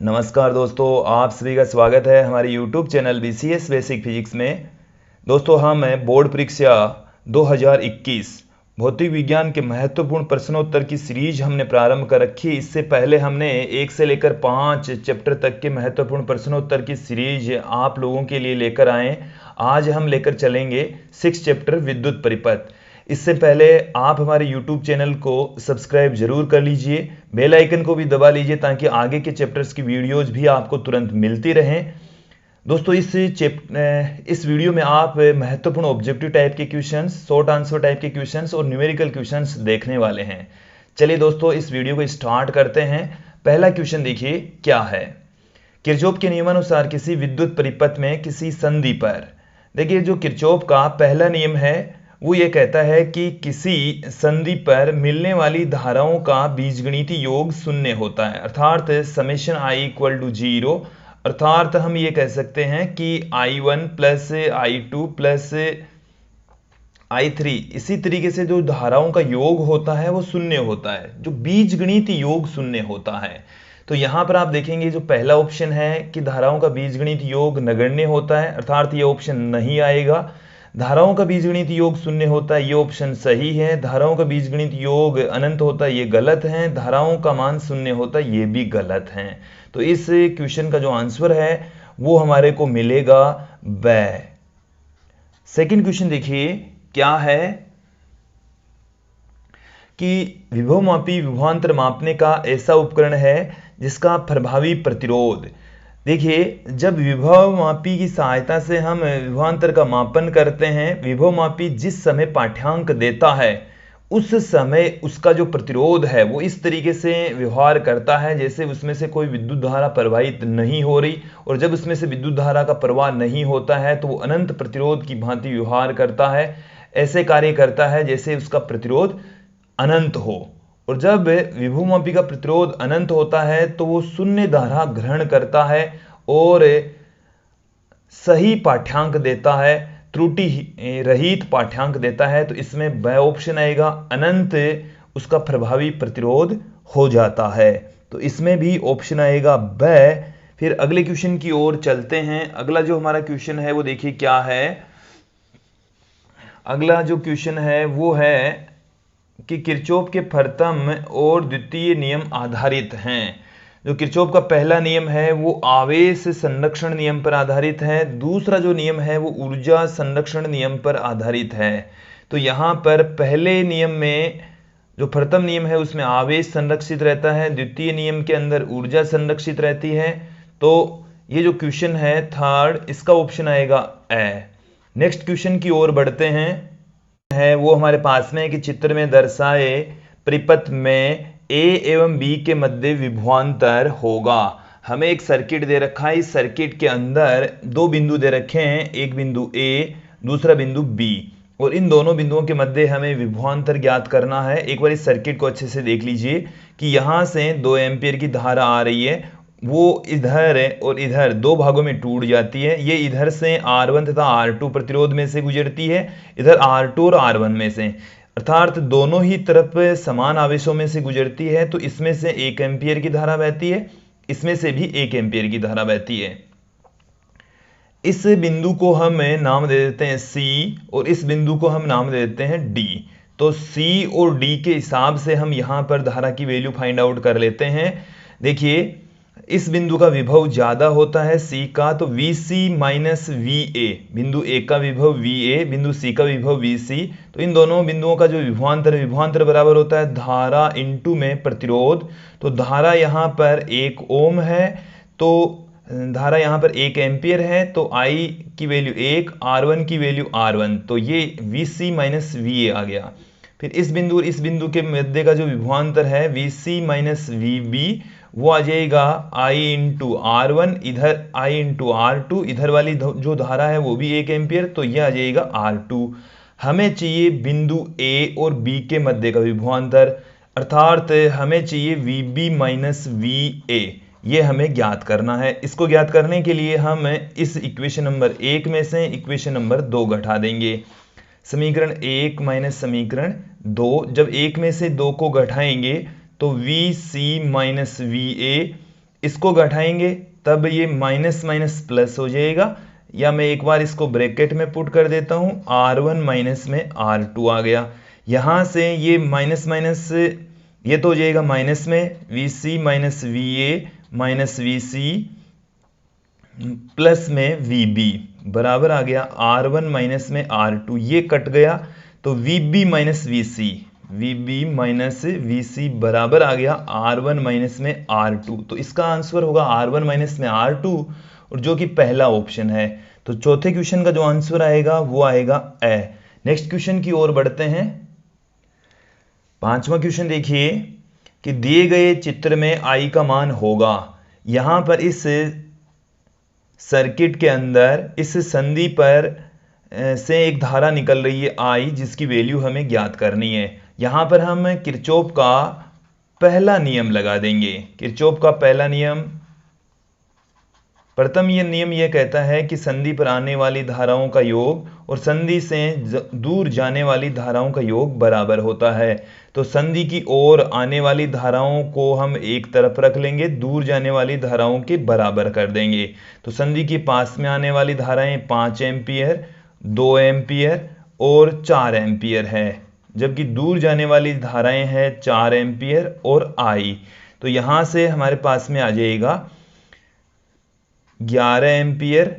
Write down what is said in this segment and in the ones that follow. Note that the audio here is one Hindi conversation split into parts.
नमस्कार दोस्तों, आप सभी का स्वागत है हमारे YouTube channel BCS basic physics में। दोस्तों, हम बोर्ड परीक्षा 2021 भौतिक विज्ञान के महत्वपूर्ण प्रश्नोत्तर की सीरीज हमने प्रारंभ कर रखी। इससे पहले हमने 1 से लेकर 5 चैप्टर तक के महत्वपूर्ण प्रश्नोत्तर की सीरीज आप लोगों के लिए लेकर आए। आज हम लेकर चलेंगे 6 चैप्टर विद्युत परिपथ। इससे पहले आप हमारे YouTube चैनल को सब्सक्राइब जरूर कर लीजिए, बेल आइकन को भी दबा लीजिए ताकि आगे के चैप्टर्स की वीडियोज भी आपको तुरंत मिलती रहें। दोस्तों, इस वीडियो में आप महत्वपूर्ण ऑब्जेक्टिव टाइप के क्वेश्चंस, शॉर्ट आंसर टाइप के क्वेश्चंस और न्यूमेरिकल क्वेश्चंस देखने वाले हैं। चलिए दोस्तों, इस वीडियो को स्टार्ट करते हैं। पहला क्वेश्चन देखिए क्या है। किरचॉफ के नियमानुसार किसी विद्युत परिपथ में किसी संधि पर, देखिए जो किरचॉफ का पहला नियम है वो ये कहता है कि किसी संधि पर मिलने वाली धाराओं का बीजगणितीय योग शून्य होता है, अर्थात समेशन i इक्वल टू 0। अर्थात हम ये कह सकते हैं कि i1 plus i2 plus i3, इसी तरीके से जो धाराओं का योग होता है वो शून्य होता है, जो बीजगणितीय योग शून्य होता है। तो यहाँ पर आप देखेंगे जो पहला ऑप्शन है कि धाराओं का बीजगणितीय योग नगण्य होता है, अर्थात ये ऑप्शन नहीं आएगा। धाराओं का बीजगणितीय योग शून्य होता है, ये ऑप्शन सही है। धाराओं का बीजगणितीय योग अनंत होता है, ये गलत है। धाराओं का मान शून्य होता है, ये भी गलत है। तो इस क्वेश्चन का जो आंसर है वो हमारे को मिलेगा ब। सेकंड क्वेश्चन देखिए क्या है कि विभवमापी विभवांतर मापने का ऐसा उपकरण है जिसका प्रभावी प्रतिरोध, देखिए जब विभवमापी की सहायता से हम विभवांतर का मापन करते हैं, विभवमापी जिस समय पाठ्यांक देता है उस समय उसका जो प्रतिरोध है वो इस तरीके से व्यवहार करता है जैसे उसमें से कोई विद्युत धारा प्रवाहित नहीं हो रही, और जब उसमें से विद्युत धारा का प्रवाह नहीं होता है तो वो अनंत प्रतिरोध की भांति व्यवहार करता है। ऐसे कार्य करता है जैसे उसका प्रतिरोध अनंत हो, और जब विभवमापी का प्रतिरोध अनंत होता है तो वो शून्य धारा ग्रहण करता है और सही पाठ्यांक देता है, त्रुटि रहित पाठ्यांक देता है। तो इसमें ब ऑप्शन आएगा, अनंत उसका प्रभावी प्रतिरोध हो जाता है। तो इसमें भी ऑप्शन आएगा ब। फिर अगले क्वेश्चन की ओर चलते हैं। अगला जो हमारा क्वेश्चन है वो देखिए क्या है। अगला जो क्वेश्चन है वो है कि किरचॉफ के प्रथम और द्वितीय नियम आधारित हैं। जो किरचॉफ का पहला नियम है वो आवेश संरक्षण नियम पर आधारित है, दूसरा जो नियम है वो ऊर्जा संरक्षण नियम पर आधारित है। तो यहाँ पर पहले नियम में जो प्रथम नियम है उसमें आवेश संरक्षित रहता है, द्वितीय नियम के अंदर ऊर्जा संरक्षित रहती है। तो ये जो क्वेश्चन है थर्ड, इसका ऑप्शन आएगा ए। नेक्स्ट क्वेश्चन की ओर बढ़ते हैं। वो हमारे पास में कि चित्र में दर्शाए परिपथ में A एवं B के मध्य विभवांतर होगा। हमें एक सर्किट दे रखा है, इस सर्किट के अंदर दो बिंदु दे रखे हैं, एक बिंदु A दूसरा बिंदु B, और इन दोनों बिंदुओं के मध्य हमें विभवांतर ज्ञात करना है। एक बार इस सर्किट को अच्छे से देख लीजिए कि यहाँ से 2 एम्पियर की धारा आ रही है, वो इधर और इधर दो भागों में टूट जाती है। ये इधर से R1 तथा R2 प्रतिरोध में से गुजरती है, इधर R2 और R1 में से, अर्थात दोनों ही तरफ समान आवेशों में से गुजरती है। तो इसमें से 1 एम्पियर की धारा बहती है, इसमें से भी 1 एम्पियर की धारा बहती है। इस बिंदु को हम नाम दे देते हैं C और इस बिंदु को हम नाम दे देते हैं D। तो C और D के हिसाब से हम यहाँ पर धारा की वैल्यू फाइंड आउट कर लेते हैं। देखिए इस बिंदु का विभव ज्यादा होता है C का, तो VC माइनस VA, बिंदु A का विभव VA, बिंदु C का विभव VC। तो इन दोनों बिंदुओं का जो विभवांतर बराबर होता है धारा इंटू में प्रतिरोध। तो धारा यहाँ पर 1 ओम है, तो धारा यहाँ पर 1 एम्पियर है, तो I की वैल्यू 1, R1 की वैल्यू R1, तो ये VC माइनस VA आ गया। फिर इस बिंदु के मध्य का जो विभवांतर है VC माइनस VB, वो आ जाएगा I इंटू R1, इधर I इंटू R2, इधर वाली जो धारा है वो भी 1 एम्पियर, तो ये आ जाएगा R2। हमें चाहिए बिंदु A और B के मध्य का विभवांतर, अर्थात हमें चाहिए VB माइनस VA, ये हमें ज्ञात करना है। इसको ज्ञात करने के लिए हम इस इक्वेशन नंबर 1 में से इक्वेशन नंबर 2 घटा देंगे। समीकरण 1 माइनस समीकरण 2, जब 1 में से 2 को घटाएंगे तो VC माइनस VA, इसको घटाएंगे तब ये माइनस माइनस प्लस हो जाएगा, या मैं एक बार इसको ब्रैकेट में पुट कर देता हूं, R1 माइनस में R2 आ गया। यहां से ये माइनस माइनस ये तो हो जाएगा माइनस में VC minus VA minus VC plus में VB बराबर आ गया R1 माइनस में R2, ये कट गया तो VB minus VB minus VC बराबर आ गया R1 माइनस में R2। तो इसका आंसर होगा R1 माइनस में R2, और जो कि पहला ऑप्शन है। तो चौथे क्वेश्चन का जो आंसर आएगा वो आएगा ए। नेक्स्ट क्वेश्चन की ओर बढ़ते हैं। पांचवा क्वेश्चन देखिए कि दिए गए चित्र में I का मान होगा। यहां पर इस सर्किट के अंदर इस संधि पर से एक धारा निकल रही है I, जिसकी वैल्यू हमें ज्ञात करनी है। यहां पर हम किरचॉफ का पहला नियम लगा देंगे। किरचॉफ का पहला नियम, प्रथम ये नियम यह कहता है कि संधि पर आने वाली धाराओं का योग और संधि से दूर जाने वाली धाराओं का योग बराबर होता है। तो संधि की ओर आने वाली धाराओं को हम एक तरफ रख लेंगे, दूर जाने वाली धाराओं के बराबर कर देंगे। तो संधि के पास में आने वाली धाराएं 5 एम्पियर, 2 एम्पियर और 4 एम्पियर है, जबकि दूर जाने वाली धाराएं हैं 4 एम्पियर और I। तो यहां से हमारे पास में आ जाएगा 11 एम्पियर,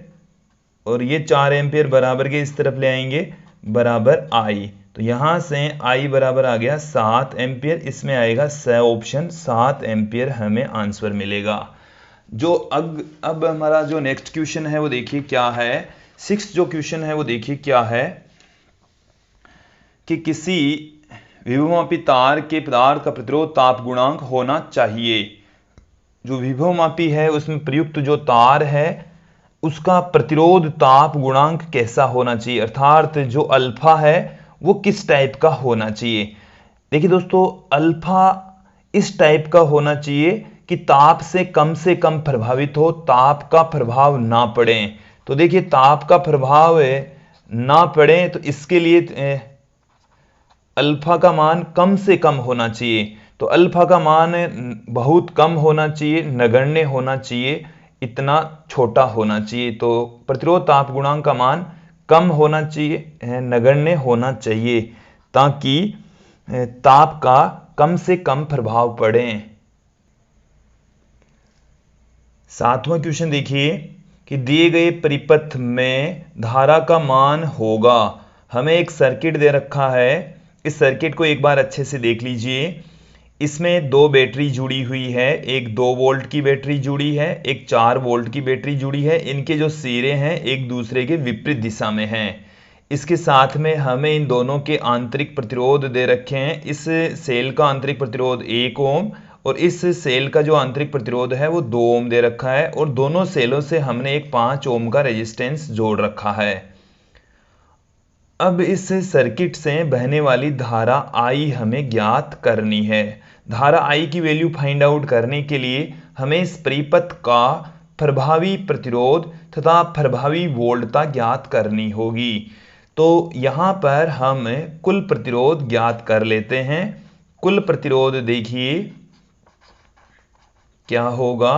और ये 4 एम्पियर बराबर के इस तरफ ले आएंगे बराबर I। तो यहां से I बराबर आ गया 7 एम्पियर, इसमें आएगा स ऑप्शन, 7 एम्पियर हमें आंसर मिलेगा। जो अब हमारा जो नेक्स्ट क्वेश्चन है वो देखिए क्या है। 6th जो क्वेश्चन है वो देखिए क्या है कि किसी विभवमापी तार के पदार्थ का प्रतिरोध ताप गुणांक होना चाहिए। जो विभवमापी है उसमें प्रयुक्त जो तार है उसका प्रतिरोध ताप गुणांक कैसा होना चाहिए, अर्थात जो अल्फा है वो किस टाइप का होना चाहिए। देखिए दोस्तों, अल्फा इस टाइप का होना चाहिए कि ताप से कम प्रभावित हो, ताप का प्रभाव ना पड़े। तो देखिए ताप का प्रभाव ना पड़े तो इसके लिए अल्फा का मान कम से कम होना चाहिए। तो अल्फा का मान बहुत कम होना चाहिए, नगण्य होना चाहिए, इतना छोटा होना चाहिए। तो प्रतिरोध ताप गुणांक का मान कम होना चाहिए, नगण्य होना चाहिए, ताकि ताप का कम से कम प्रभाव पड़े। 7वां क्वेश्चन देखिए कि दिए गए परिपथ में धारा का मान होगा। हमें एक सर्किट दे रखा है, इस सर्किट को एक बार अच्छे से देख लीजिए। इसमें 2 बैटरी जुड़ी हुई है, एक 2 वोल्ट की बैटरी जुड़ी है, एक 4 वोल्ट की बैटरी जुड़ी है। इनके जो सिरे हैं एक दूसरे के विपरीत दिशा में हैं। इसके साथ में हमें इन दोनों के आंतरिक प्रतिरोध दे रखे हैं। इस सेल का आंतरिक प्रतिरोध 1 ओम और इस सेल का जो आंतरिक प्रतिरोध है वो 2 ओम दे रखा है, और दोनों सेलों से हमने एक 5 ओम का रेजिस्टेंस जोड़ रखा है। अब इस सर्किट से बहने वाली धारा I हमें ज्ञात करनी है। धारा I की वैल्यू फाइंड आउट करने के लिए हमें इस परिपथ का प्रभावी प्रतिरोध तथा प्रभावी वोल्टता ज्ञात करनी होगी। तो यहां पर हम कुल प्रतिरोध ज्ञात कर लेते हैं। कुल प्रतिरोध देखिए क्या होगा।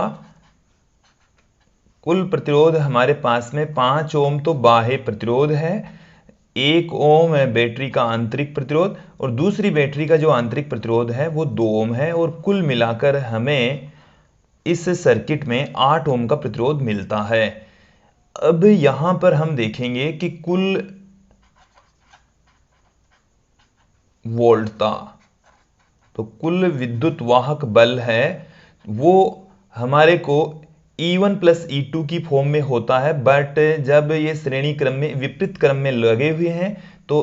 कुल प्रतिरोध हमारे पास में 5 ओम तो बाह्य प्रतिरोध है, 1 ओम है बैटरी का आंतरिक प्रतिरोध, और दूसरी बैटरी का जो आंतरिक प्रतिरोध है वो 2 ओम है, और कुल मिलाकर हमें इस सर्किट में 8 ओम का प्रतिरोध मिलता है। अब यहां पर हम देखेंगे कि कुल वोल्टता, तो कुल विद्युत वाहक बल है वो हमारे को E1 प्लस E2 की फॉर्म में होता है, बट जब ये श्रेणी क्रम में विपरीत क्रम में लगे हुए हैं तो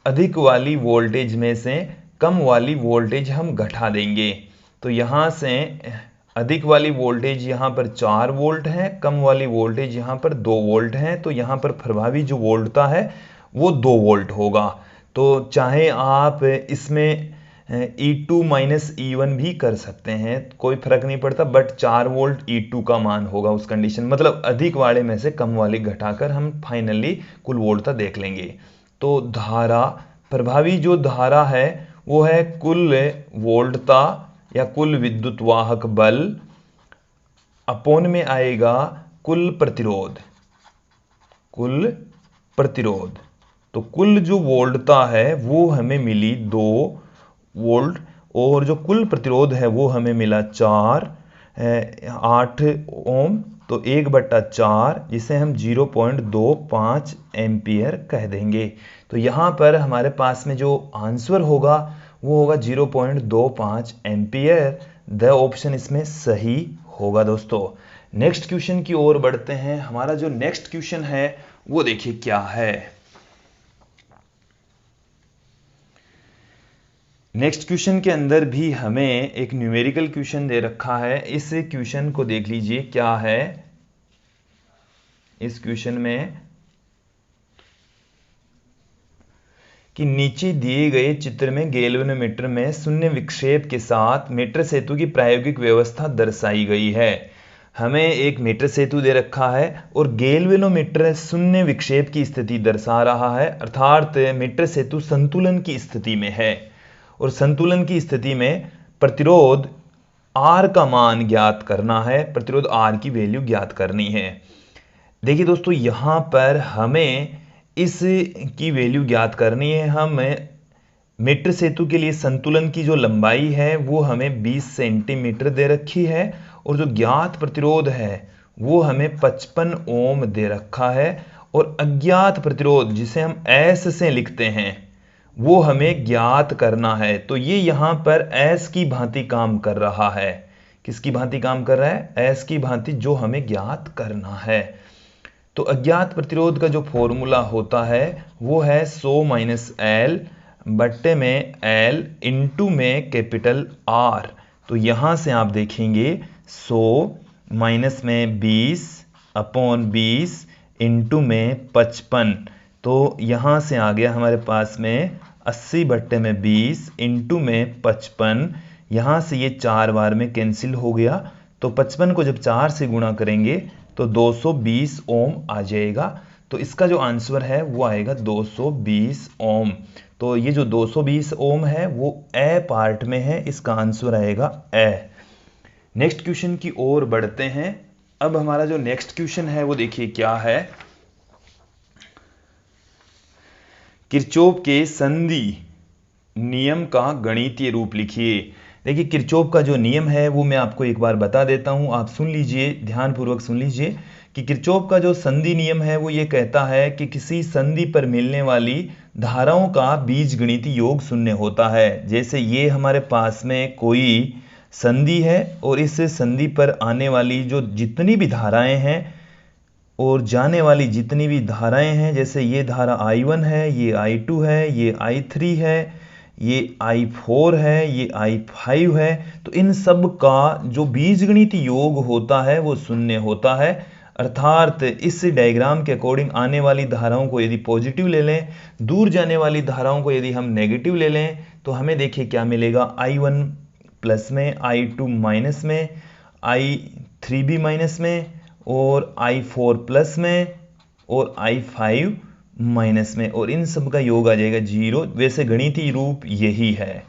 अधिक वाली वोल्टेज में से कम वाली वोल्टेज हम घटा देंगे। तो यहां से अधिक वाली वोल्टेज यहां पर 4 वोल्ट है, कम वाली वोल्टेज यहां पर 2 वोल्ट है। तो यहां पर प्रभावी जो वोल्टता है वो 2 वोल्ट होगा। तो चाहे आप इसमें E2 माइनस E1 भी कर सकते हैं, कोई फर्क नहीं पड़ता, बट 4 वोल्ट E2 का मान होगा उस कंडीशन, मतलब अधिक वाले में से कम वाले घटाकर हम फाइनली कुल वोल्टता देख लेंगे। तो धारा, प्रभावी जो धारा है वो है कुल वोल्टता या कुल विद्युत वाहक बल अपोन में आएगा कुल प्रतिरोध। कुल प्रतिरोध, तो कुल जो वोल्टता है वो हमें मिली 2 वोल्ट, और जो कुल प्रतिरोध है वो हमें मिला 8 ओम, तो 1/4, जिसे हम 0.25 एम्पियर कह देंगे। तो यहाँ पर हमारे पास में जो आंसर होगा वो होगा 0.25 एम्पियर। द ऑप्शन इसमें सही होगा दोस्तों। नेक्स्ट क्वेश्चन की ओर बढ़ते हैं। हमारा जो नेक्स्ट क्वेश्चन है वो देखिए क्या है। नेक्स्ट क्वेश्चन के अंदर भी हमें एक न्यूमेरिकल क्वेश्चन दे रखा है। इस क्वेश्चन को देख लीजिए क्या है। इस क्वेश्चन में कि नीचे दिए गए चित्र में गैल्वेनोमीटर में शून्य विक्षेप के साथ मीटर सेतु की प्रायोगिक व्यवस्था दर्शाई गई है। हमें एक मीटर सेतु दे रखा है और गैल्वेनोमीटर शून्य विक्षेप की स्थिति दर्शा रहा है, अर्थात मीटर सेतु संतुलन की स्थिति में है। और संतुलन की स्थिति में प्रतिरोध R का मान ज्ञात करना है, प्रतिरोध R की वैल्यू ज्ञात करनी है। देखिए दोस्तों, यहां पर हमें इस की वैल्यू ज्ञात करनी है। हम मीटर सेतु के लिए संतुलन की जो लंबाई है वो हमें 20 सेंटीमीटर दे रखी है, और जो ज्ञात प्रतिरोध है वो हमें 55 ओम दे रखा है, और अज्ञात प्रतिरोध जिसे हम S से लिखते हैं वो हमें ज्ञात करना है। तो ये यहां पर S की भांति काम कर रहा है। किसकी भांति काम कर रहा है? S की भांति, जो हमें ज्ञात करना है। तो अज्ञात प्रतिरोध का जो फॉर्मूला होता है वो है 100 माइनस L बट्टे में L इंटू में कैपिटल R। तो यहां से आप देखेंगे 100 माइनस में 20 अपॉन 20 इंटू में 55, तो यहां से आ गया हमारे पास में 80 बट्टे में 20 इंटू में 55। यहां से ये 4 बार में कैंसिल हो गया, तो 55 को जब 4 से गुणा करेंगे तो 220 ओम आ जाएगा। तो इसका जो आंसर है वो आएगा 220 ओम। तो ये जो 220 ओम है वो ए पार्ट में है, इसका आंसर आएगा ए। नेक्स्ट क्वेश्चन की ओर बढ़ते हैं। अब हमारा जो नेक्स्ट क्वेश्चन है वो देखिए क्या है। किरचॉफ के संधि नियम का गणितीय रूप लिखिए। देखिए, किरचॉफ का जो नियम है वो मैं आपको एक बार बता देता हूं, आप सुन लीजिए, ध्यानपूर्वक सुन लीजिए कि किरचॉफ का जो संधि नियम है वो ये कहता है कि किसी संधि पर मिलने वाली धाराओं का बीजगणितीय योग शून्य होता है। जैसे ये हमारे पास में कोई संधि है और इस संधि पर आने वाली जो जितनी भी धाराएं हैं और जाने वाली जितनी भी धाराएं हैं, जैसे ये धारा I1 है, ये I2 है, ये I3 है, ये I4 है, ये I5 है, तो इन सब का जो बीजगणितीय योग होता है वो शून्य होता है। अर्थात इस डायग्राम के अकॉर्डिंग आने वाली धाराओं को यदि पॉजिटिव ले लें, दूर जाने वाली धाराओं को यदि हम नेगेटिव ले लें, तो हमें देखिए क्या मिलेगा। I1 प्लस में, I2 माइनस में, I3 भी माइनस में, और I4 प्लस में, और I5 माइनस में, और इन सब का योग आ जाएगा 0। वैसे गणितीय रूप यही है।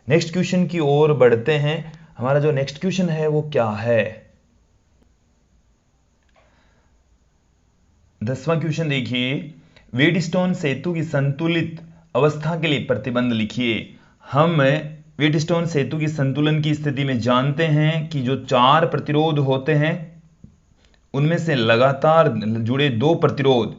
नेक्स्ट क्वेश्चन की ओर बढ़ते हैं। हमारा जो नेक्स्ट क्वेश्चन है वो क्या है। 10वां क्वेश्चन देखिए, व्हीटस्टोन सेतु की संतुलित अवस्था के लिए प्रतिबंध लिखिए। हम व्हीटस्टोन सेतु की संतुलन की स्थिति में जानते हैं कि जो 4 प्रतिरोध होते हैं उनमें से लगातार जुड़े 2 प्रतिरोध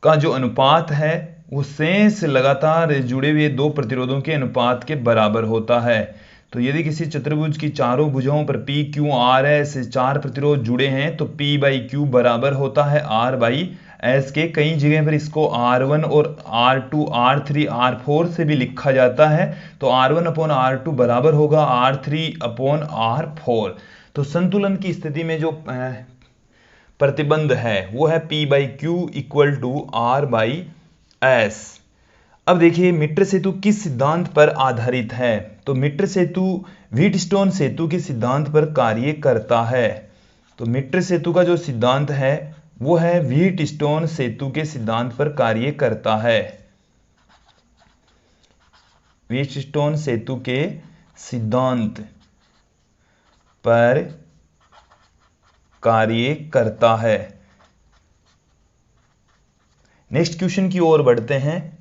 का जो अनुपात है वो शेष लगातार जुड़े हुए 2 प्रतिरोधों के अनुपात के बराबर होता है। तो यदि किसी चतुर्भुज की चारों भुजाओं पर P Q R S 4 प्रतिरोध जुड़े हैं तो P बाई Q बराबर होता है R बाई S के। कई जगह पर इसको R1 और R2 R3 R4 से भी लिखा जाता है। तो R1 अपॉन R2 बराबर होगा R3 अपॉन R4। तो संतुलन की स्थिति में जो प्रतिबंध है वो है P by Q equal to R by S। अब देखिए, मीटर सेतु किस सिद्धांत पर आधारित है। तो मीटर सेतु व्हीटस्टोन सेतु के सिद्धांत पर कार्य करता है। तो मीटर सेतु का जो सिद्धांत है वो है व्हीटस्टोन सेतु के सिद्धांत पर कार्य करता है। व्हीटस्टोन सेतु के सिद्धांत पर कार्य करता है। नेक्स्ट क्वेश्चन की ओर बढ़ते हैं।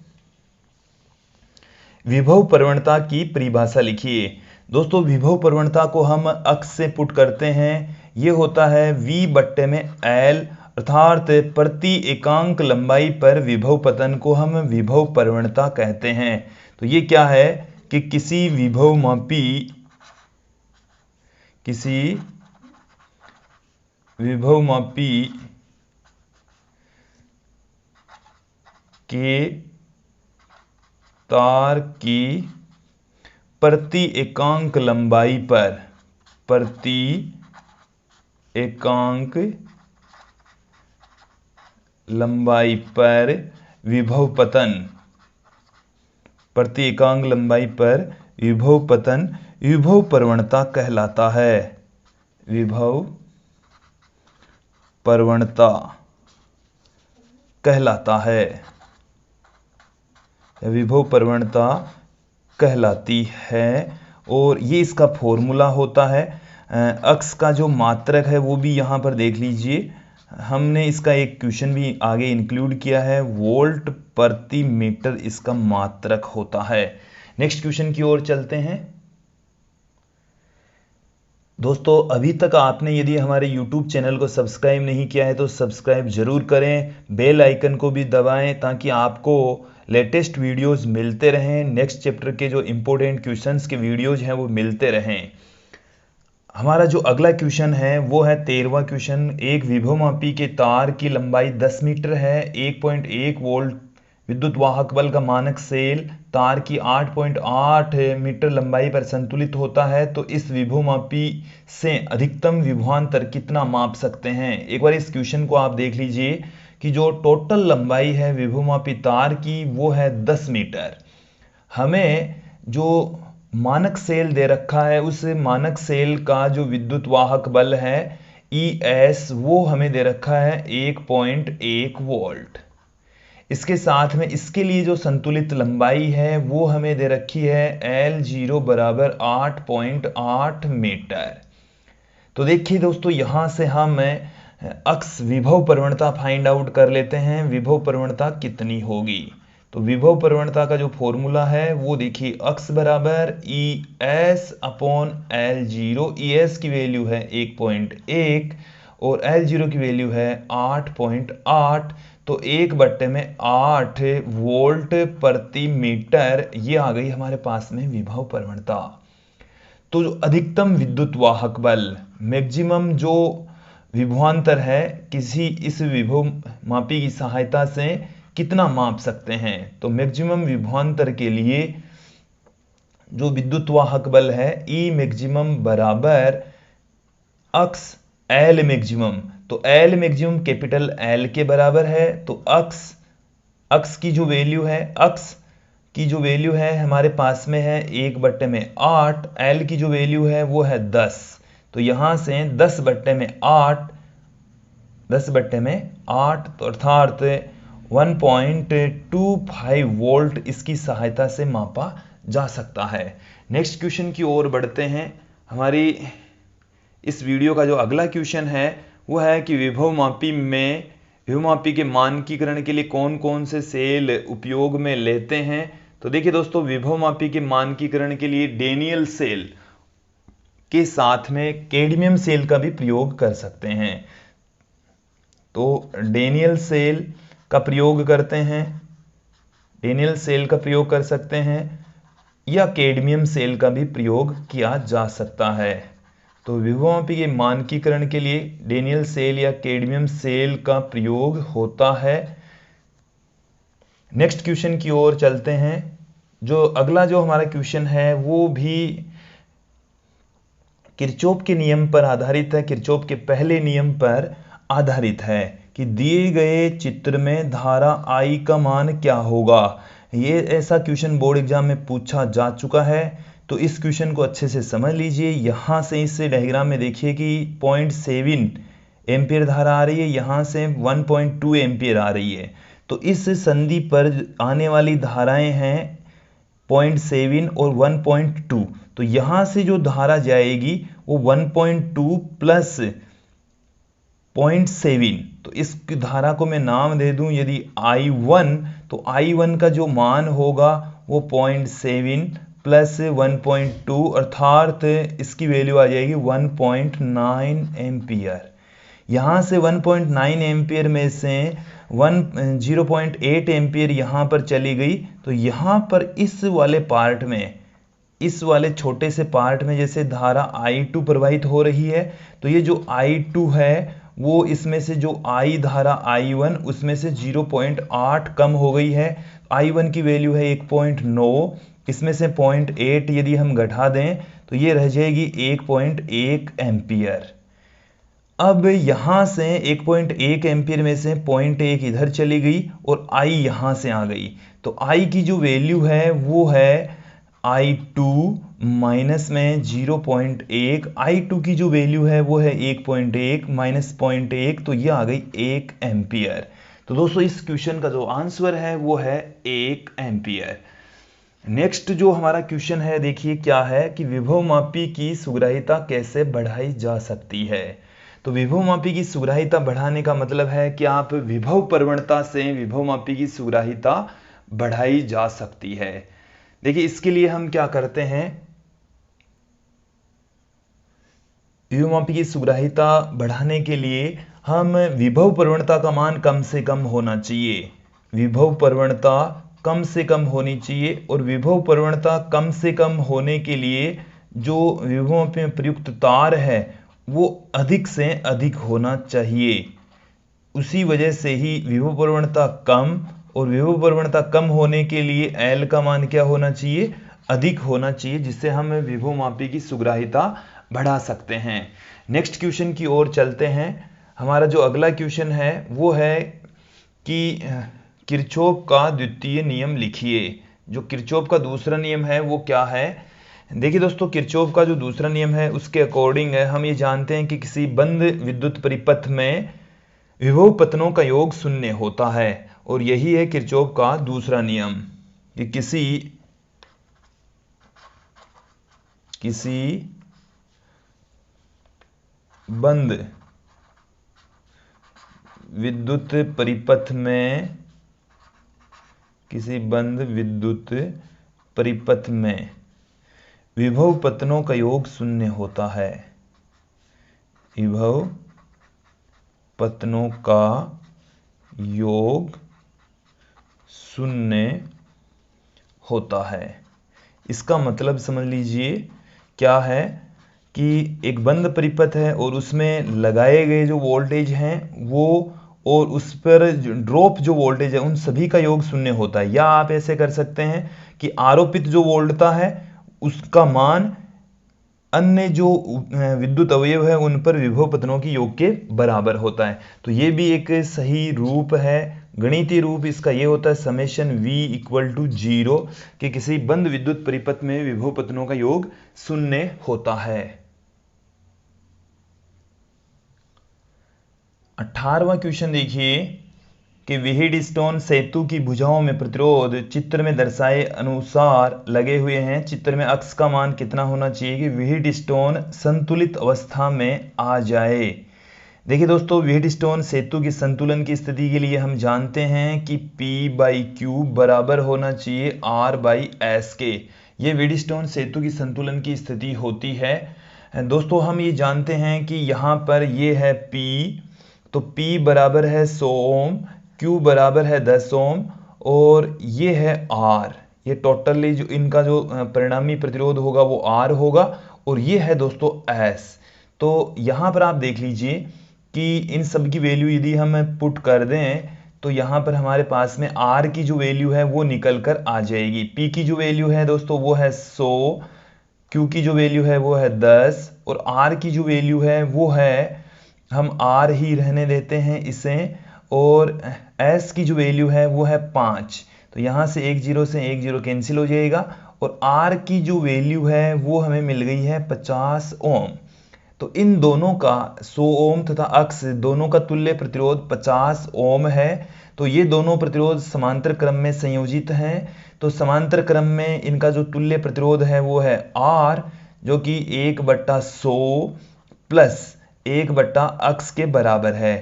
विभव प्रवणता की परिभाषा लिखिए। दोस्तों विभव प्रवणता को हम अक्स से पुट करते हैं। यह होता है v बट्टे में l, अर्थात प्रति एकांक लंबाई पर विभव पतन को हम विभव प्रवणता कहते हैं। तो ये क्या है कि किसी विभवमापी के तार की प्रति एकांक लंबाई पर विभव पतन विभव प्रवणता कहलाता है। विभव प्रवणता कहलाती है और ये इसका फॉर्मूला होता है। अक्स का जो मात्रक है वो भी यहाँ पर देख लीजिए, हमने इसका एक क्वेश्चन भी आगे इंक्लूड किया है, वोल्ट प्रति मीटर इसका मात्रक होता है। नेक्स्ट क्वेश्चन की ओर चलते हैं। दोस्तों अभी तक आपने यदि हमारे YouTube चैनल को सब्सक्राइब नहीं किया है तो सब्सक्राइब जरूर करें, बेल आइकन को भी दबाएं ताकि आपको लेटेस्ट वीडियोस मिलते रहें, नेक्स्ट चैप्टर के जो इंपॉर्टेंट क्वेश्चंस के वीडियोज हैं वो मिलते रहें। हमारा जो अगला क्वेश्चन है वो है 13वां क्वेश्चन। एक विभवमापी के तार की लंबाई 10 मीटर है, 1.1 वोल्ट विद्युत वाहक बल का मानक सेल तार की 8.8 मीटर लंबाई पर संतुलित होता है, तो इस विभवमापी से अधिकतम विभवांतर कितना माप सकते हैं। एक बार इस क्वेश्चन को आप देख लीजिए कि जो टोटल लंबाई है विभवमापी तार की वो है 10 मीटर। हमें जो मानक सेल दे रखा है उस मानक सेल का जो विद्युत वाहक बल है ES वो हमें दे रखा है 1.1 वोल्ट। इसके साथ में इसके लिए जो संतुलित लंबाई है वो हमें दे रखी है L0 बराबर 8.8 मीटर। तो देखिए दोस्तों यहां से हम अक्स विभव प्रवणता फाइंड आउट कर लेते हैं, विभव प्रवणता कितनी होगी। तो विभव प्रवणता का जो फॉर्मूला है वो देखिए अक्स बराबर ES अपॉन L0। ES की वैल्यू है 1.1 और L0 की वैल्यू है 8.8, तो 1/8 वोल्ट प्रति मीटर ये आ गई हमारे पास में विभव प्रवणता। तो जो अधिकतम विद्युत वाहक बल मैक्सिमम जो विभवांतर है किसी इस विभव मापी की सहायता से कितना माप सकते हैं। तो मैक्सिमम विभवांतर के लिए जो विद्युत वाहक बल है E मैक्सिमम बराबर अक्स L मैक्सिमम। तो L मैक्सिमम कैपिटल L के बराबर है। तो अक्स की जो वैल्यू है हमारे पास में है 1/8, L की जो वैल्यू है वो है 10। तो यहां से 10/8 तो अर्थात 1.25 वोल्ट इसकी सहायता से मापा जा सकता है। नेक्स्ट क्वेश्चन की ओर बढ़ते हैं। हमारी इस वीडियो का जो अगला क्वेश्चन है वो है कि विभवमापी के मानकीकरण के लिए कौन कौन से सेल उपयोग में लेते हैं। तो देखिए दोस्तों विभवमापी के मानकीकरण के लिए डेनियल सेल के साथ में कैडमियम सेल का भी प्रयोग कर सकते हैं। तो डेनियल सेल का प्रयोग कर सकते हैं या कैडमियम सेल का भी प्रयोग किया जा सकता है। तो विभवमापी के मानकीकरण के लिए डेनियल सेल या कैडमियम सेल का प्रयोग होता है। नेक्स्ट क्वेश्चन की ओर चलते हैं। जो अगला जो हमारा क्वेश्चन है वो भी किरचॉफ के नियम पर आधारित है, किरचॉफ के पहले नियम पर आधारित है कि दिए गए चित्र में धारा I का मान क्या होगा। ये ऐसा क्वेश्चन बोर्ड एग्जाम में पूछा जा चुका है, तो इस क्वेश्चन को अच्छे से समझ लीजिए। यहाँ से इस डायग्राम में देखिए कि 0.7 एम्पियर धारा आ रही है, यहाँ से 1.2 एम्पियर आ रही है। तो इस संधि पर आने वाली धाराएं हैं 0.7 और 1.2। तो यहाँ से जो धारा जाएगी वो 1.2 प्लस 0.7, तो इस धारा को मैं नाम दे दूं यदि I1, तो I1 का जो मान होगा वो 0.7 प्लस 1.2 अर्थात इसकी वैल्यू आ जाएगी 1.9 एम्पियर। यहाँ से 1.9 एम्पियर में से 0.8 एम्पियर यहाँ पर चली गई, तो यहाँ पर इस वाले पार्ट में, इस वाले छोटे से पार्ट में जैसे धारा I2 प्रवाहित हो रही है, तो ये जो I2 है वो इसमें से जो I धारा I1 उसमें से 0.8 कम हो गई है। I1 की वैल्यू है 1.9, इसमें से 0.8 यदि हम घटा दें तो ये रह जाएगी 1.1 एम्पियर। अब यहाँ से 1.1 एम्पियर में से 0.1 इधर चली गई और I यहाँ से आ गई, तो I की जो वैल्यू है वो है I2 माइनस में 0.1, I2 की जो वैल्यू है वो है 1.1 माइनस 0.1, तो ये आ गई 1 एम्पियर। तो दोस्तों इस क्वेश्चन का जो आंसर है वो है 1 एम्पियर। नेक्स्ट जो हमारा क्वेश्चन है देखिए क्या है कि विभवमापी की सुग्राह्यता कैसे बढ़ाई जा सकती है। तो विभवमापी की सुग्राह्यता बढ़ाने का मतलब है कि आप विभव प्रवणता से विभवमापी की सुग्राह्यता बढ़ाई जा सकती है। देखिए इसके लिए हम क्या करते हैं, विभवमापी की सुग्राह्यता बढ़ाने के लिए हम विभव प्रवणता का मान कम से कम होना चाहिए, विभव प्रवणता कम से कम होनी चाहिए, और विभव प्रवणता कम से कम होने के लिए जो विभवमापी में प्रयुक्त तार है वो अधिक से अधिक होना चाहिए। उसी वजह से ही विभव प्रवणता कम, और विभव प्रवणता कम होने के लिए L का मान क्या होना चाहिए, अधिक होना चाहिए, जिससे हम विभवमापी की सुग्राह्यता बढ़ा सकते हैं। नेक्स्ट क्वेश्चन की ओर चलते हैं। हमारा जो अगला क्वेश्चन है वो है कि किरचॉफ का द्वितीय नियम लिखिए। जो किरचॉफ का दूसरा नियम है वो क्या है। देखिए दोस्तों, किरचॉफ का जो दूसरा नियम है उसके अकॉर्डिंग है, हम ये जानते हैं कि किसी बंद विद्युत परिपथ में विभव पतनों का योग शून्य होता है, और यही है किरचॉफ का दूसरा नियम कि किसी बंद विद्युत परिपथ में, किसी बंद विद्युत परिपथ में विभव पतनों का योग शून्य होता है, विभव पतनों का योग शून्य होता है। इसका मतलब समझ लीजिए क्या है कि एक बंद परिपथ है और उसमें लगाए गए जो वोल्टेज हैं वो और उस पर ड्रॉप जो वोल्टेज है उन सभी का योग शून्य होता है। या आप ऐसे कर सकते हैं कि आरोपित जो वोल्टता है उसका मान अन्य जो विद्युत अवयव है उन पर विभव पतनों की योग के बराबर होता है। तो ये भी एक सही रूप है, गणितीय रूप इसका ये होता है समेशन V इक्वल टू 0, कि किसी बंद विद्युत परिपथ में विभव पतनों का योग शून्य होता है। 18वां क्वेश्चन देखिए कि व्हीटस्टोन सेतु की भुजाओं में प्रतिरोध चित्र में दर्शाए अनुसार लगे हुए हैं। चित्र में अक्स का मान कितना होना चाहिए कि व्हीटस्टोन संतुलित अवस्था में आ जाए। देखिए दोस्तों, व्हीटस्टोन सेतु की संतुलन की स्थिति के लिए हम जानते हैं कि P/Q बराबर होना चाहिए R/S के। ये व्हीटस्टोन सेतु की संतुलन की स्थिति होती है। दोस्तों हम ये जानते हैं कि यहाँ पर ये है P, तो P बराबर है 100 ओम, Q बराबर है 10 ओम, और ये है R। ये टोटली जो इनका जो परिणामी प्रतिरोध होगा वो R होगा, और ये है दोस्तों S। तो यहाँ पर आप देख लीजिए कि इन सब की वैल्यू यदि हम पुट कर दें तो यहाँ पर हमारे पास में R की जो वैल्यू है वो निकल कर आ जाएगी। P की जो वैल्यू है दोस्तों वो है 100, Q की जो वैल्यू है वो है 10, और R की जो वैल्यू है वो है, हम R ही रहने देते हैं इसे, और S की जो वैल्यू है वो है 5। तो यहाँ से 1 0 से 1 0 कैंसिल हो जाएगा, और R की जो वैल्यू है वो हमें मिल गई है 50 ओम। तो इन दोनों का 100 ओम तथा अक्स दोनों का तुल्य प्रतिरोध 50 ओम है। तो ये दोनों प्रतिरोध समांतर क्रम में संयोजित हैं। तो समांतर क्रम में इनका जो तुल्य प्रतिरोध है वो है R, जो कि 1/100 प्लस 1/x के बराबर है।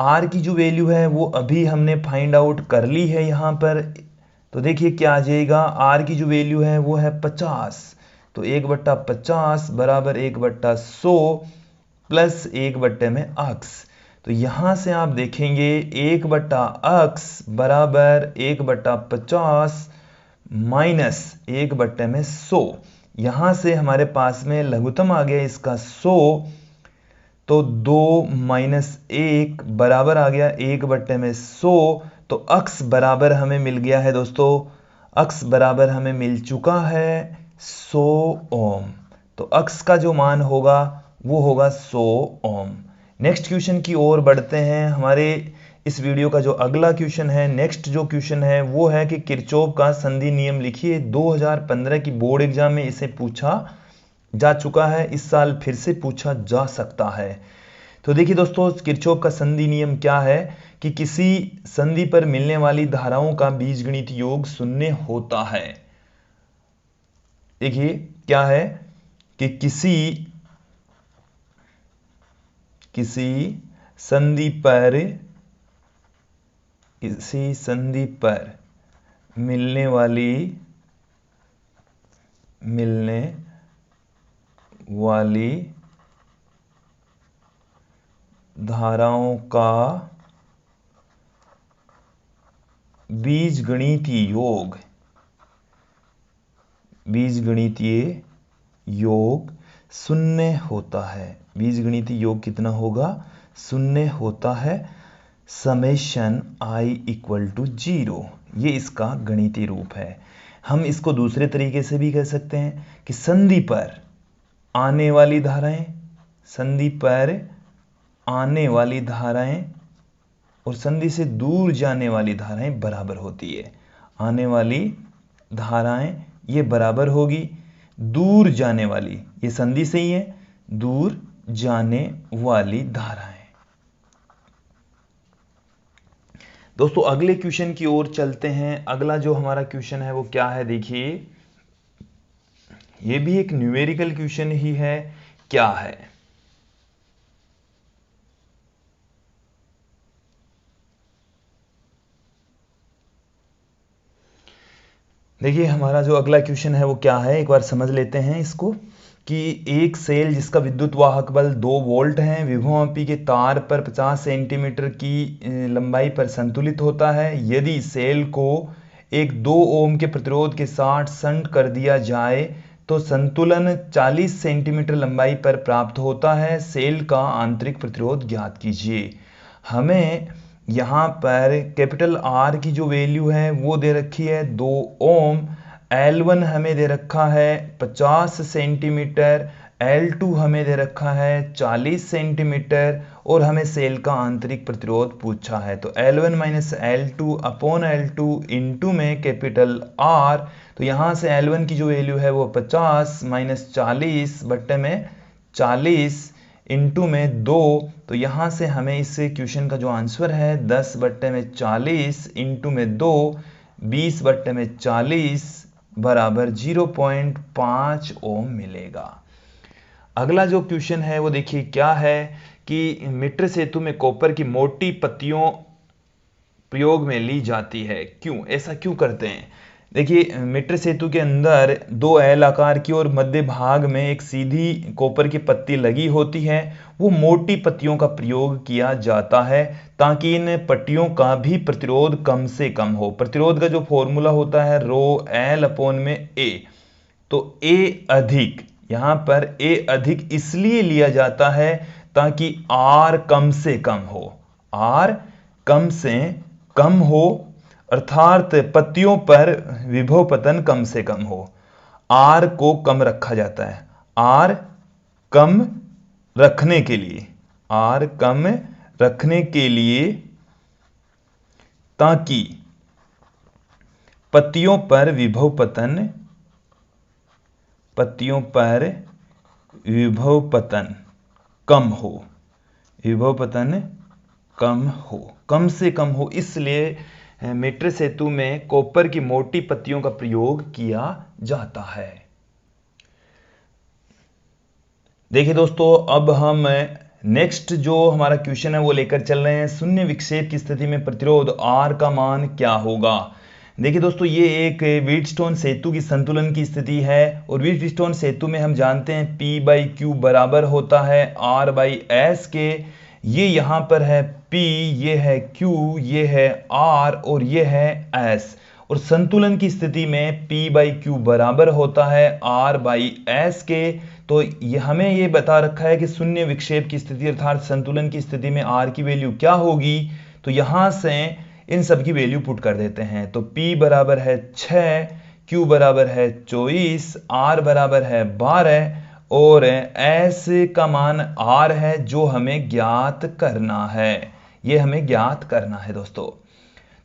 r की जो वैल्यू है वो अभी हमने फाइंड आउट कर ली है यहाँ पर। तो देखिए क्या आ जाएगा, r की जो वैल्यू है वो है 50। तो 1/50 बराबर 1/100 प्लस 1/x। तो यहां से आप देखेंगे 1/x बराबर 1/50 माइनस 1/100। यहां से हमारे पास में लघुत्तम आ गया इसका 100। तो 2 माइनस 1 बराबर आ गया 1/100। तो x बराबर हमें मिल गया है दोस्तों, x बराबर हमें मिल चुका है 100 ओम। तो x का जो मान होगा वो होगा 100 ओम। नेक्स्ट क्वेश्चन की ओर बढ़ते हैं। हमारे इस वीडियो का जो अगला क्वेश्चन है, नेक्स्ट जो क्वेश्चन है वो है कि किरचॉफ का संधि नियम लिखिए। 2015 की बोर्ड एग्जाम में इसे पूछा जा चुका है, इस साल फिर से पूछा जा सकता है। तो देखिए दोस्तों, किरचॉफ का संधि नियम क्या है कि किसी संधि पर मिलने वाली धाराओं का बीजगणित योग शून्य होता है। देखिए क्या है कि किसी संधि पर मिलने वाली धाराओं का बीजगणितीय योग शून्य होता है। बीजगणितीय योग कितना होगा? शून्य होता है। समेशन i इक्वल टू 0, ये इसका गणितीय रूप है। हम इसको दूसरे तरीके से भी कह सकते हैं कि संधि पर आने वाली धाराएं और संधि से दूर जाने वाली धाराएं बराबर होती है। आने वाली धाराएं ये बराबर होगी, दूर जाने वाली, ये संधि से ही है, दूर जाने वाली धाराएं। दोस्तों अगले क्वेश्चन की ओर चलते हैं। अगला जो हमारा क्वेश्चन है वो क्या है, देखिए ये भी एक न्यूमेरिकल क्वेश्चन ही है। क्या है? देखिए हमारा जो अगला क्वेश्चन है वो क्या है, एक बार समझ लेते हैं इसको। कि एक सेल जिसका विद्युत वाहक बल 2 वोल्ट है, विभवमापी के तार पर 50 सेंटीमीटर की लंबाई पर संतुलित होता है। यदि सेल को एक 2 ओम के प्रतिरोध के साथ शंट कर दिया जाए तो संतुलन 40 सेंटीमीटर लंबाई पर प्राप्त होता है। सेल का आंतरिक प्रतिरोध ज्ञात कीजिए। हमें यहाँ पर कैपिटल R की जो वैल्यू है वो दे रखी है 2 ओम, L1 हमें दे रखा है 50 सेंटीमीटर, L2 हमें दे रखा है 40 सेंटीमीटर और हमें सेल का आंतरिक प्रतिरोध पूछा है। तो L1 minus L2 upon L2 into में कैपिटल R। तो यहाँ से L1 की जो वैल्यू है वो 50 माइनस 40 बट्टे में 40 इंटू में 2। तो यहाँ से हमें इस क्वेश्चन का जो आंसर है 10 बट्टे में 40 इंटू में 2, 20 बट्टे में 40 बराबर 0.5 ओम मिलेगा। अगला जो क्वेश्चन है वो देखिए क्या है कि मीटर सेतु में कॉपर की मोटी पत्तियों प्रयोग में ली जाती है। क्यों, ऐसा क्यों करते हैं? देखिए मीटर सेतु के अंदर 2 एल आकार की और मध्य भाग में एक सीधी कॉपर की पत्ती लगी होती है। वो मोटी पत्तियों का प्रयोग किया जाता है ताकि इन पट्टियों का भी प्रतिरोध कम से कम हो। प्रतिरोध का जो फॉर्मूला होता है रो एल अपॉन में ए। तो ए अधिक, यहां पर ए अधिक इसलिए लिया जाता है ताकि आर कम से कम हो। आर कम से कम हो अर्थात पत्तियों पर विभव पतन कम से कम हो। आर को कम रखा जाता है। आर कम रखने के लिए ताकि पत्तियों पर विभव पतन कम से कम हो, इसलिए मीटर सेतु में कॉपर की मोटी पत्तियों का प्रयोग किया जाता है। देखिए दोस्तों अब हम नेक्स्ट जो हमारा क्वेश्चन है वो लेकर चल रहे हैं, शून्य विक्षेप की स्थिति में प्रतिरोध R का मान क्या होगा। देखिए दोस्तों, ये एक व्हीटस्टोन सेतु की संतुलन की स्थिति है और व्हीटस्टोन सेतु में हम जानते हैं P/Q बराबर होता है R/S के। ये यहाँ पर है P, ये है Q, ये है R और ये है S। और संतुलन की स्थिति में P/Q बराबर होता है R/S के। तो ये हमें ये बता रखा है कि शून्य विक्षेप की स्थिति अर्थात संतुलन की स्थिति में R की वैल्यू क्या होगी। तो यहां से इन सब की वैल्यू पुट कर देते हैं। तो P बराबर है 6, Q बराबर है 24, R बराबर है 12 और S का मान R है जो हमें ज्ञात करना है। ये हमें ज्ञात करना है दोस्तों।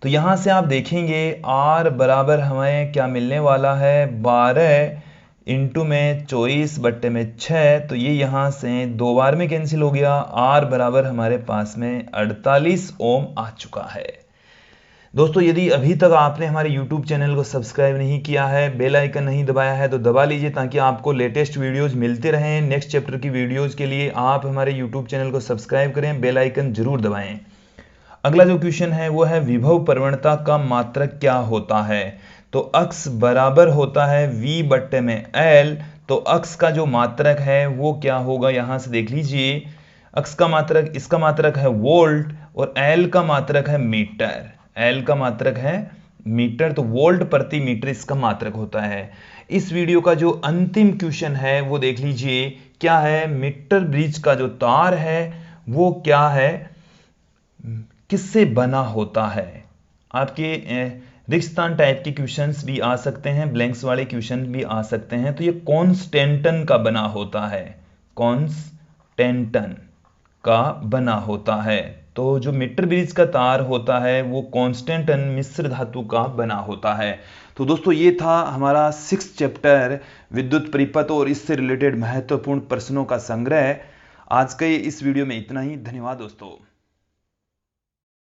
तो यहां से आप देखेंगे R बराबर हमें क्या मिलने वाला है, 12 इंटू में 24/6। तो ये यहाँ से 2 बार में कैंसिल हो गया। R बराबर हमारे पास में 48 ओम आ चुका है। दोस्तों, यदि अभी तक आपने हमारे YouTube चैनल को सब्सक्राइब नहीं किया है, बेल आइकन नहीं दबाया है, तो दबा लीजिए ताकि आपको लेटेस्ट वीडियोस मिलते रहें। नेक्स्ट चैप्टर की वीडियोस के लिए आप हमारे YouTube चैनल को सब्सक्राइब करें, बेल आइकन जरूर दबाएं। अगला जो क्वेश्चन है वो है विभव प्रवणता का मात्रक क्या होता है। तो अक्स बराबर होता है V/L। तो अक्स का जो मात्रक है वो क्या होगा, यहां से देख लीजिए। अक्स का मात्रक, इसका मात्रक है वोल्ट और L का मात्रक है मीटर। L का मात्रक है मीटर, तो वोल्ट प्रति मीटर इसका मात्रक होता है। इस वीडियो का जो अंतिम क्वेश्चन है वो देख लीजिए क्या है। मीटर ब्रिज का जो तार है वो क्या है, किससे बना होता है। आपके रिक्तस्थान टाइप के क्वेश्चंस भी आ सकते हैं, ब्लैंक्स वाले क्वेश्चन भी आ सकते हैं। तो ये कॉन्स्टेंटन का बना होता है, कॉन्स्टेंटन का बना होता है। तो जो मीटर ब्रिज का तार होता है वो कॉन्स्टेंटन मिश्र धातु का बना होता है। तो दोस्तों, ये था हमारा 6th चैप्टर विद्युत परिपथ और इससे रिलेटेड महत्वपूर्ण प्रश्नों का संग्रह। आज के इस वीडियो में इतना ही। धन्यवाद दोस्तों।